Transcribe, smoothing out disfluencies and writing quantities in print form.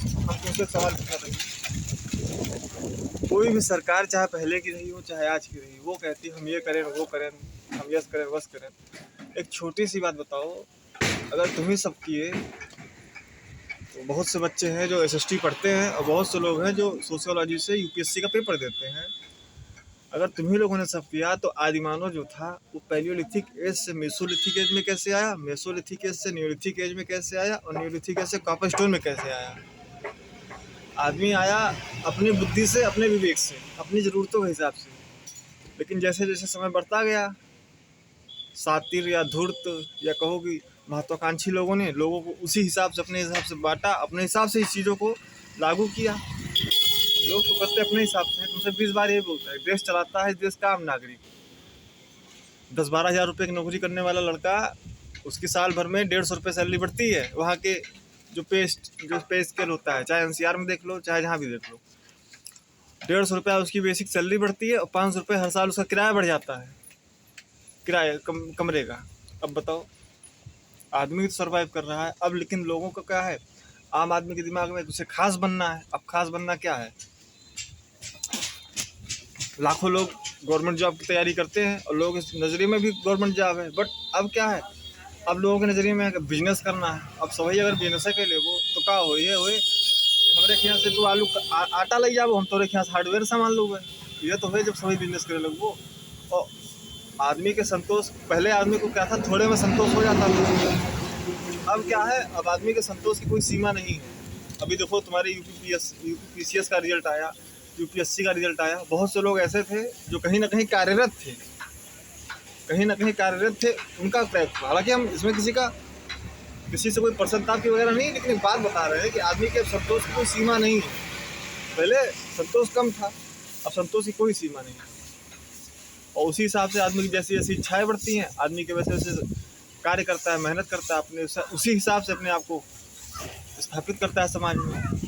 हम तुमसे एक सवाल पूछना था। कोई भी सरकार चाहे पहले की रही हो चाहे आज की रही, वो कहती है हम ये करें वो करें, हम यस करें वस करें। एक छोटी सी बात बताओ, अगर तुम ही सब किए तो बहुत से बच्चे हैं जो एसएसटी पढ़ते हैं और बहुत से लोग हैं जो सोशियोलॉजी से यूपीएससी का पेपर देते हैं। अगर तुम ही लोगों ने सब किया तो आदिमानव जो था वो पैलियोलिथिक एज से मेसोलिथिक एज में कैसे आया, मेसोलिथिक एज से न्यूलिथिक एज में कैसे आया और न्यूलिथिक एज से कॉपर स्टोन में कैसे आया। आदमी आया अपनी बुद्धि से, अपने विवेक से, अपनी ज़रूरतों के हिसाब से। लेकिन जैसे जैसे समय बढ़ता गया, सातिर या धूर्त या कहो कि महत्वाकांक्षी लोगों ने लोगों को उसी हिसाब से, अपने हिसाब से बांटा, अपने हिसाब से इस चीज़ों को लागू किया। लोग तो करते अपने हिसाब से। तुमसे 20 बार ये बोलता है, देश चलाता है देश का आम नागरिक। 10-12 हज़ार रुपये की नौकरी करने वाला लड़का, उसकी साल भर में 150 रुपये सैलरी बढ़ती है। वहाँ के जो पे स्केल होता है, चाहे एनसीआर में देख लो चाहे जहाँ भी देख लो, 150 रुपया उसकी बेसिक सैलरी बढ़ती है और 500 रुपये हर साल उसका किराया बढ़ जाता है, किराया कमरे का। अब बताओ, आदमी तो सर्वाइव कर रहा है। अब लेकिन लोगों का क्या है, आम आदमी के दिमाग में उसे खास बनना है। अब खास बनना क्या है, लाखों लोग गवर्नमेंट जॉब की तैयारी करते हैं और लोग इस नज़रिए में भी गवर्नमेंट जॉब है। बट अब क्या है, अब लोगों के नज़रिए में बिजनेस करना है। अब सभी अगर बिजनेस के लिए वो तो का हो ये होए, हमारे यहाँ से तू आटा ले जाओ, हम तोरे यहाँ से हार्डवेयर सामान लोगे। ये तो है जब सभी बिजनेस करे लगो। और आदमी के संतोष, पहले आदमी को क्या था, थोड़े में संतोष हो जाता था। अब क्या है, अब आदमी के संतोष की कोई सीमा नहीं है। अभी देखो तुम्हारे यूपीपीसीएस का रिजल्ट आया, यूपीएससी का रिजल्ट आया। बहुत से लोग ऐसे थे जो कहीं ना कहीं कार्यरत थे, कहीं ना कहीं कार्यरत थे, उनका क्रैक हुआ। हालांकि हम इसमें किसी से कोई प्रसन्नता की वगैरह नहीं, लेकिन एक बात बता रहे हैं कि आदमी के संतोष की कोई सीमा नहीं है। पहले संतोष कम था, अब संतोष की कोई सीमा नहीं है। और उसी हिसाब से आदमी की जैसी जैसी इच्छाएं बढ़ती हैं, आदमी के वैसे वैसे कार्य करता है, मेहनत करता है, अपने उसी हिसाब से अपने आप को स्थापित करता है समाज में।